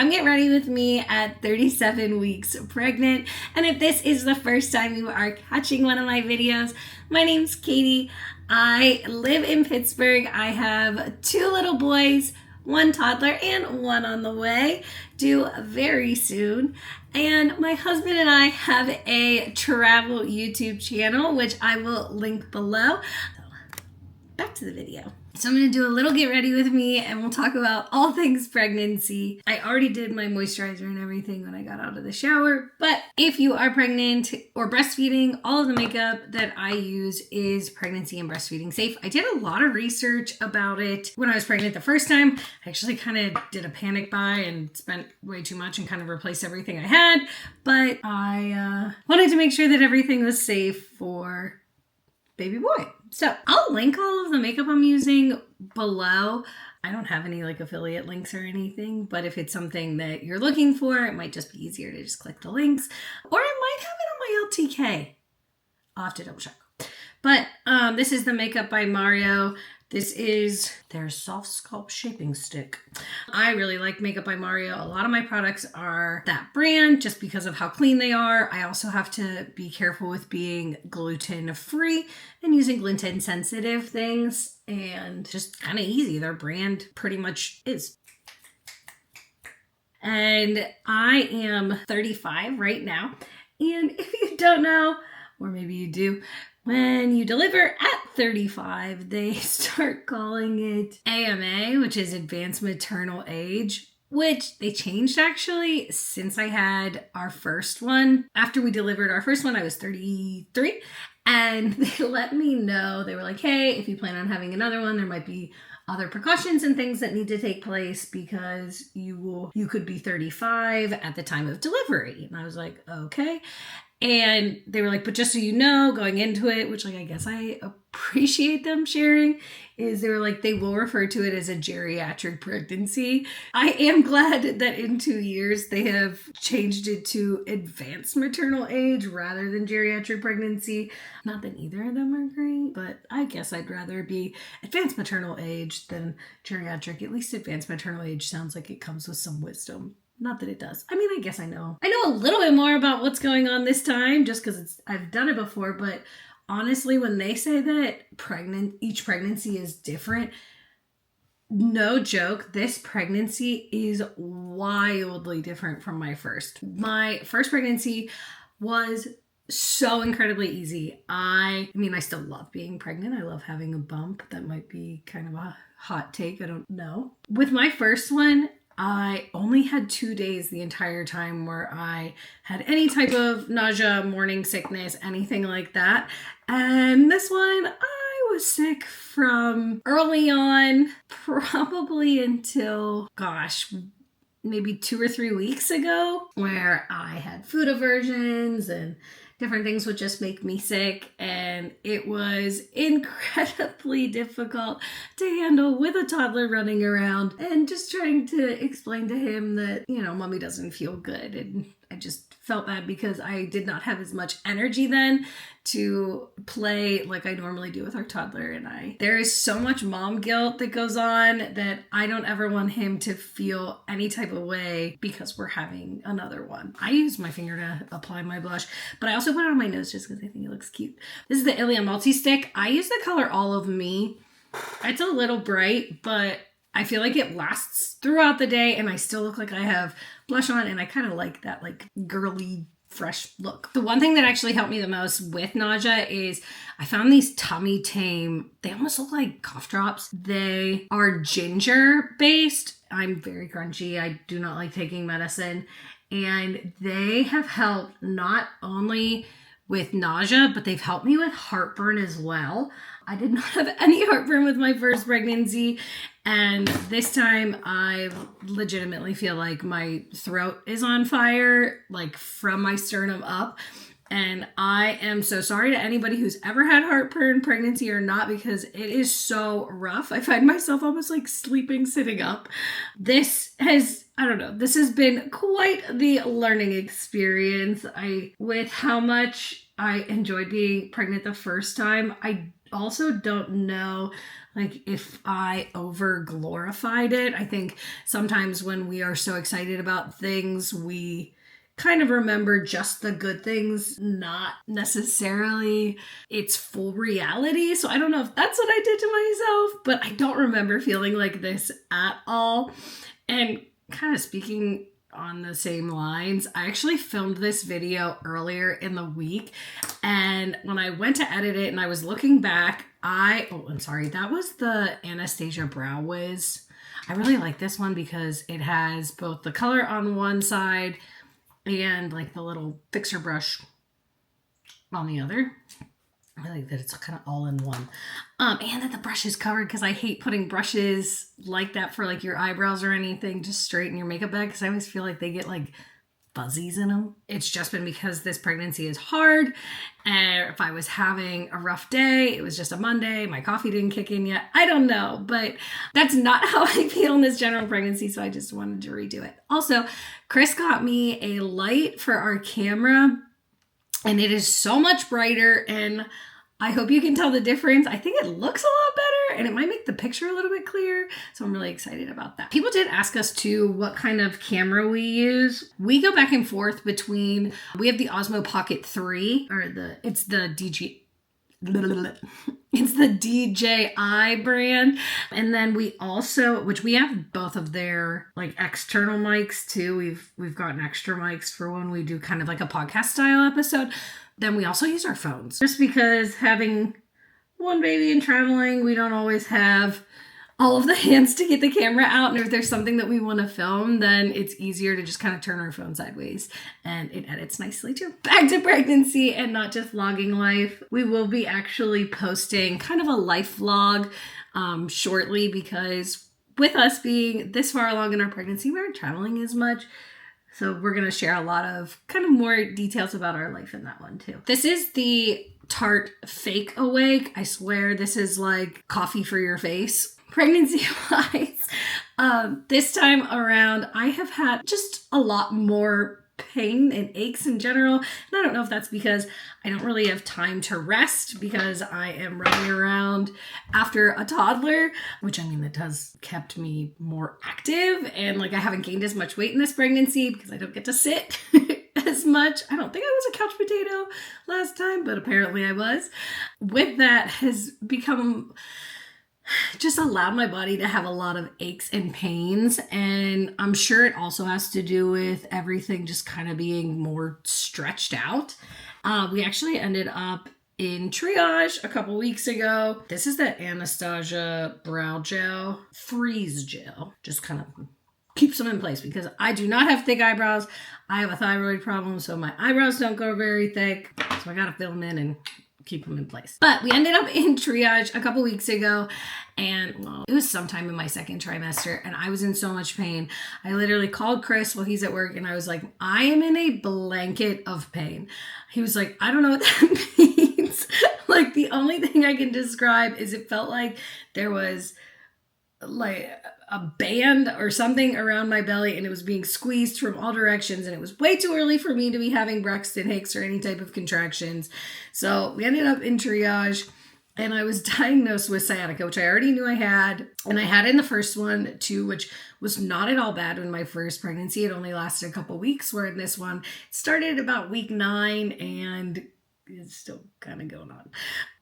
Come get ready with me at 37 weeks pregnant. And if this is the first time you are catching one of my videos, my name's Katie. I live in Pittsburgh. I have 2 little boys, 1 toddler and 1 on the way, due very soon. And my husband and I have a travel YouTube channel, which I will link below. So, back to the video. So I'm going to do a little get ready with me and we'll talk about all things pregnancy. I already did my moisturizer and everything when I got out of the shower. But if you are pregnant or breastfeeding, all of the makeup that I use is pregnancy and breastfeeding safe. I did a lot of research about it when I was pregnant the first time. I actually kind of did a panic buy and spent way too much and kind of replaced everything I had. But I wanted to make sure that everything was safe for baby boy. So I'll link all of the makeup I'm using below. I don't have any like affiliate links or anything, but if it's something that you're looking for, it might just be easier to just click the links, or I might have it on my LTK. I'll have to double check. But this is the Makeup by Mario. This is their Soft Sculpt Shaping Stick. I really like Makeup by Mario. A lot of my products are that brand just because of how clean they are. I also have to be careful with being gluten-free and using gluten-sensitive things, and just kind of easy. Their brand pretty much is. And I am 35 right now. And if you don't know, or maybe you do, when you deliver at 35, they start calling it AMA, which is Advanced Maternal Age, which they changed actually since I had our first one. After we delivered our first one, I was 33, and they let me know. They were like, hey, if you plan on having another one, there might be other precautions and things that need to take place because you could be 35 at the time of delivery. And I was like, okay. And they were like, but just so you know, going into it, which like I guess I appreciate them sharing, is they were like, they will refer to it as a geriatric pregnancy. I am glad that in 2 years they have changed it to advanced maternal age rather than geriatric pregnancy. Not that either of them are great, but I guess I'd rather be advanced maternal age than geriatric. At least advanced maternal age sounds like it comes with some wisdom. Not that it does. I mean, I guess I know a little bit more about what's going on this time just because I've done it before. But honestly, when they say that each pregnancy is different, no joke, this pregnancy is wildly different from my first. My first pregnancy was so incredibly easy. I mean, I still love being pregnant. I love having a bump. That might be kind of a hot take. I don't know. With my first one, I only had 2 days the entire time where I had any type of nausea, morning sickness, anything like that. And this one, I was sick from early on, probably until, maybe 2 or 3 weeks ago, where I had food aversions and different things would just make me sick, and it was incredibly difficult to handle with a toddler running around and just trying to explain to him that, mommy doesn't feel good. And I just felt bad because I did not have as much energy then to play like I normally do with our toddler and I. There is so much mom guilt that goes on that I don't ever want him to feel any type of way because we're having another one. I use my finger to apply my blush, but I also put it on my nose just because I think it looks cute. This is the Ilia Multi-Stick. I use the color All of Me. It's a little bright, but I feel like it lasts throughout the day and I still look like I have blush on, and I kind of like that like girly fresh look. The one thing that actually helped me the most with nausea is I found these Tummy Tame. They almost look like cough drops. They are ginger based. I'm very crunchy. I do not like taking medicine, and they have helped not only with nausea, but they've helped me with heartburn as well. I did not have any heartburn with my first pregnancy, and this time I legitimately feel like my throat is on fire, like from my sternum up. And I am so sorry to anybody who's ever had heartburn, pregnancy or not, because it is so rough. I find myself almost like sleeping sitting up. This has been quite the learning experience. With how much I enjoyed being pregnant the first time, I also don't know like if I over glorified it. I think sometimes when we are so excited about things, we kind of remember just the good things, not necessarily its full reality. So I don't know if that's what I did to myself, but I don't remember feeling like this at all. And kind of speaking on the same lines, I actually filmed this video earlier in the week, and when I went to edit it and I was looking back, I'm sorry, that was the Anastasia Brow Wiz. I really like this one because it has both the color on one side and like the little fixer brush on the other. I like that it's kind of all in one. And that the brush is covered, because I hate putting brushes like that for like your eyebrows or anything just straight in your makeup bag, because I always feel like they get like fuzzies in them. It's just been because this pregnancy is hard, and if I was having a rough day, it was just a Monday, my coffee didn't kick in yet, I don't know, but that's not how I feel in this general pregnancy, so I just wanted to redo it. Also, Chris got me a light for our camera, and it is so much brighter, and I hope you can tell the difference. I think it looks a lot better, and it might make the picture a little bit clearer. So I'm really excited about that. People did ask us too what kind of camera we use. We go back and forth between, we have the Osmo Pocket 3, or it's the DJI brand. And then we also, which we have both of their like external mics too. We've gotten extra mics for when we do kind of like a podcast style episode. Then we also use our phones, just because having one baby and traveling, we don't always have all of the hands to get the camera out. And if there's something that we want to film, then it's easier to just kind of turn our phone sideways, and it edits nicely too. Back to pregnancy and not just vlogging life. We will be actually posting kind of a life vlog shortly, because with us being this far along in our pregnancy, we aren't traveling as much. So we're going to share a lot of kind of more details about our life in that one too. This is the Tarte Fake Awake. I swear this is like coffee for your face. Pregnancy wise, this time around, I have had just a lot more pain and aches in general. And I don't know if that's because I don't really have time to rest, because I am running around after a toddler, which I mean, that has kept me more active, and like I haven't gained as much weight in this pregnancy because I don't get to sit as much. I don't think I was a couch potato last time, but apparently I was. With that has become just allowed my body to have a lot of aches and pains. And I'm sure it also has to do with everything just kind of being more stretched out. We actually ended up in triage a couple weeks ago. This is the Anastasia Brow Gel, Freeze Gel. Just kind of keeps them in place, because I do not have thick eyebrows. I have a thyroid problem, so my eyebrows don't go very thick. So I got to fill them in and keep them in place. But we ended up in triage a couple weeks ago, and well, it was sometime in my second trimester, and I was in so much pain. I literally called Chris while he's at work, and I was like, I am in a blanket of pain. He was like, I don't know what that means. Like, the only thing I can describe is it felt like there was like a band or something around my belly, and it was being squeezed from all directions, and it was way too early for me to be having Braxton Hicks or any type of contractions. So we ended up in triage, and I was diagnosed with sciatica, which I already knew I had, and I had in the first one too, which was not at all bad in my first pregnancy. It only lasted a couple weeks, where in this one it started about week 9 and it's still kind of going on.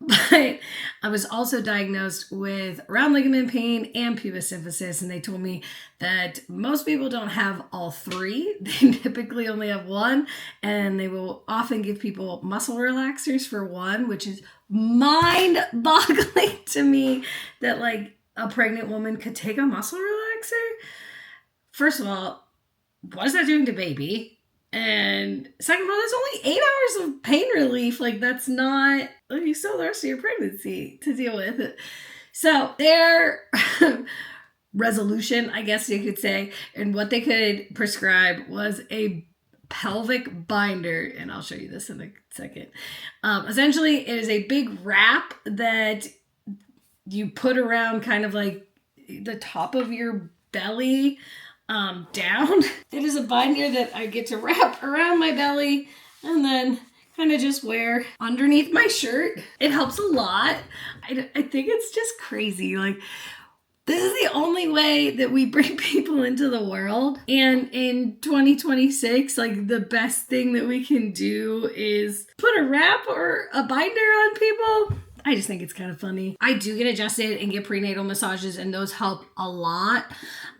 But I was also diagnosed with round ligament pain and pubis symphysis, and they told me that most people don't have all three. They typically only have one, and they will often give people muscle relaxers for one, which is mind-boggling to me that like a pregnant woman could take a muscle relaxer. First of all, what is that doing to baby? And second of all, that's only 8 hours of pain relief. Like, that's not, like, you still have the rest of your pregnancy to deal with. So their resolution, I guess you could say, and what they could prescribe was a pelvic binder. And I'll show you this in a second. Essentially, it is a big wrap that you put around kind of like the top of your belly, down. It is a binder that I get to wrap around my belly and then kind of just wear underneath my shirt. It helps a lot. I think it's just crazy. Like, this is the only way that we bring people into the world. And in 2026, like, the best thing that we can do is put a wrap or a binder on people. I just think it's kind of funny. I do get adjusted and get prenatal massages, and those help a lot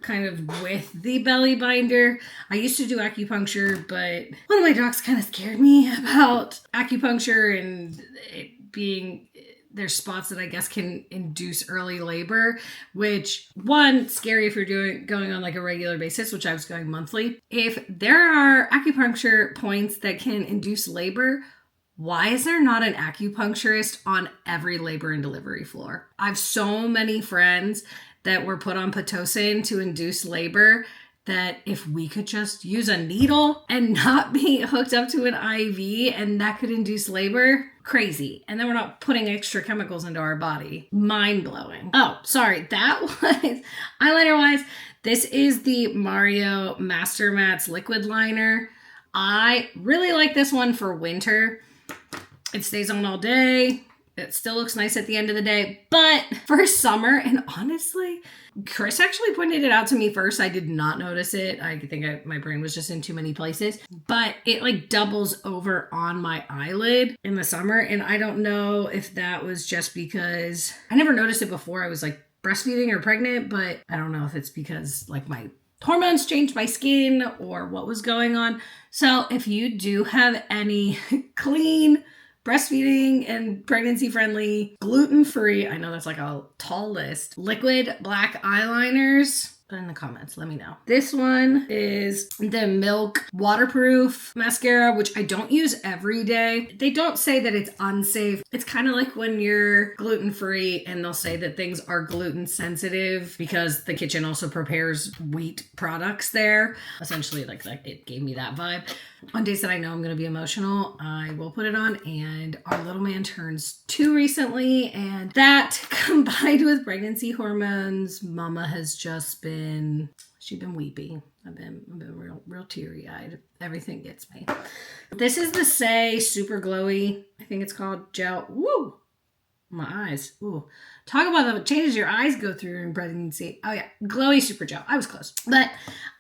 kind of with the belly binder. I used to do acupuncture, but one of my docs kind of scared me about acupuncture and it being... There's spots that I guess can induce early labor, which, one, scary if you're going on like a regular basis, which I was going monthly. If there are acupuncture points that can induce labor, why is there not an acupuncturist on every labor and delivery floor? I have so many friends that were put on Pitocin to induce labor that if we could just use a needle and not be hooked up to an IV and that could induce labor, crazy. And then we're not putting extra chemicals into our body. Mind-blowing. Oh, sorry. That was eyeliner-wise. This is the Mario Master Mattes liquid liner. I really like this one for winter. It stays on all day. It still looks nice at the end of the day. But for summer, and honestly, Chris actually pointed it out to me first. I did not notice it. I think my brain was just in too many places. But it like doubles over on my eyelid in the summer. And I don't know if that was just because I never noticed it before I was like breastfeeding or pregnant. But I don't know if it's because like my hormones changed my skin or what was going on. So if you do have any clean, breastfeeding and pregnancy friendly, gluten-free, I know that's like a tall list, liquid black eyeliners, put in the comments, let me know. This one is the Milk waterproof mascara, which I don't use every day. They don't say that it's unsafe. It's kind of like when you're gluten-free and they'll say that things are gluten sensitive because the kitchen also prepares wheat products there. Essentially, like it gave me that vibe. On days that I know I'm going to be emotional, I will put it on. And our little man turns 2 recently. And that combined with pregnancy hormones, mama has just been, she's been weepy. I've been real teary-eyed. Everything gets me. This is the Say Super Glowy, I think it's called, gel. Woo! My eyes. Ooh. Talk about the changes your eyes go through in pregnancy. Oh yeah, glowy super gel. I was close. But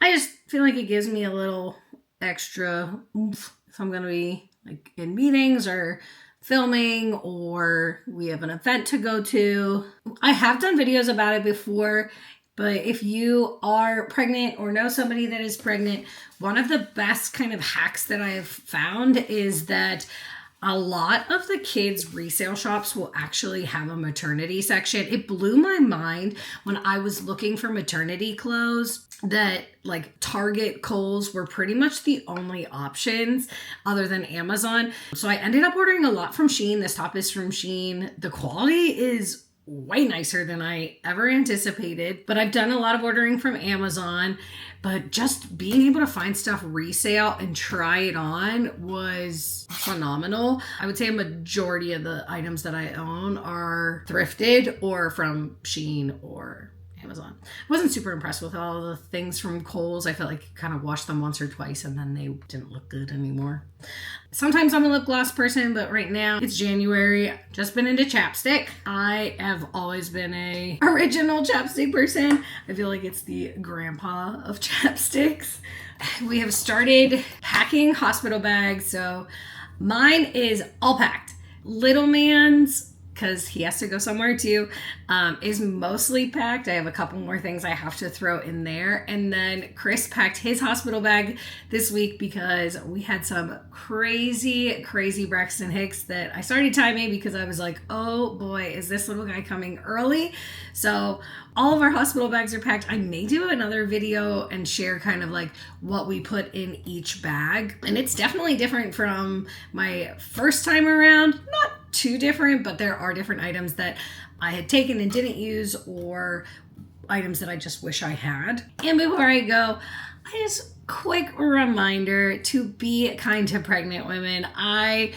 I just feel like it gives me a little extra oomph if I'm going to be like in meetings or filming or we have an event to go to. I have done videos about it before, but if you are pregnant or know somebody that is pregnant, one of the best kind of hacks that I have found is that a lot of the kids' resale shops will actually have a maternity section. It blew my mind when I was looking for maternity clothes that like Target, Kohl's were pretty much the only options other than Amazon. So I ended up ordering a lot from Shein. This top is from Shein. The quality is way nicer than I ever anticipated, but I've done a lot of ordering from Amazon. But just being able to find stuff resale and try it on was phenomenal. I would say a majority of the items that I own are thrifted or from Shein or Amazon. I wasn't super impressed with all the things from Kohl's. I felt like I kind of washed them once or twice and then they didn't look good anymore. Sometimes I'm a lip gloss person, but right now it's January. Just been into chapstick. I have always been a original chapstick person. I feel like it's the grandpa of chapsticks. We have started packing hospital bags. So mine is all packed. Little man's, because he has to go somewhere too, is mostly packed. I have a couple more things I have to throw in there. And then Chris packed his hospital bag this week because we had some crazy Braxton Hicks that I started timing because I was like, oh boy, is this little guy coming early? So all of our hospital bags are packed. I may do another video and share kind of like what we put in each bag. And it's definitely different from my first time around. Not too different, but there are different items that I had taken and didn't use or items that I just wish I had. And before I go, I just quick reminder to be kind to pregnant women. I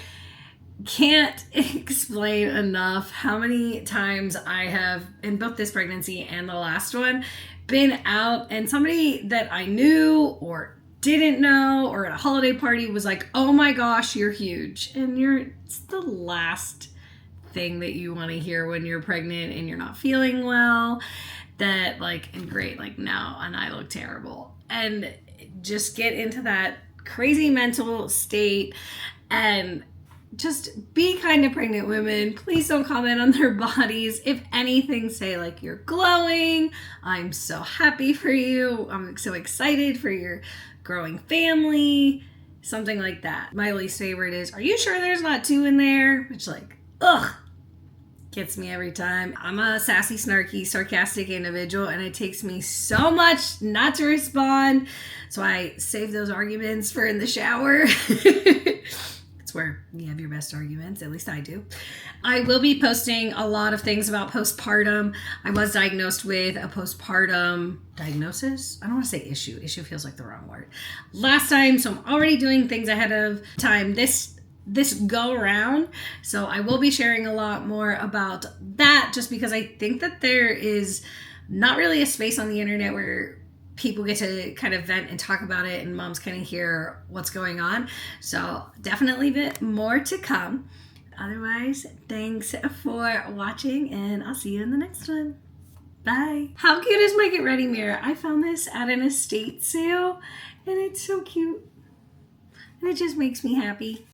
can't explain enough how many times I have, in both this pregnancy and the last one, been out and somebody that I knew or didn't know or at a holiday party was like, oh my gosh, you're huge. And it's the last thing that you want to hear when you're pregnant and you're not feeling well. That like, and great, like no, and I look terrible. And just get into that crazy mental state and just be kind to pregnant women. Please don't comment on their bodies. If anything, say like you're glowing. I'm so happy for you. I'm so excited for your growing family. Something like that. My least favorite is, are you sure there's not 2 in there? Which like, ugh, gets me every time. I'm a sassy, snarky, sarcastic individual, and it takes me so much not to respond. So I save those arguments for in the shower. It's where you have your best arguments, at least I do. I will be posting a lot of things about postpartum. I was diagnosed with a postpartum diagnosis. I don't want to say issue. Issue feels like the wrong word. Last time, so I'm already doing things ahead of time this go around. So I will be sharing a lot more about that, just because I think that there is not really a space on the internet where people get to kind of vent and talk about it and moms kind of hear what's going on. So definitely more to come. Otherwise, thanks for watching and I'll see you in the next one. Bye. How cute is my Get Ready mirror? I found this at an estate sale and it's so cute. And it just makes me happy.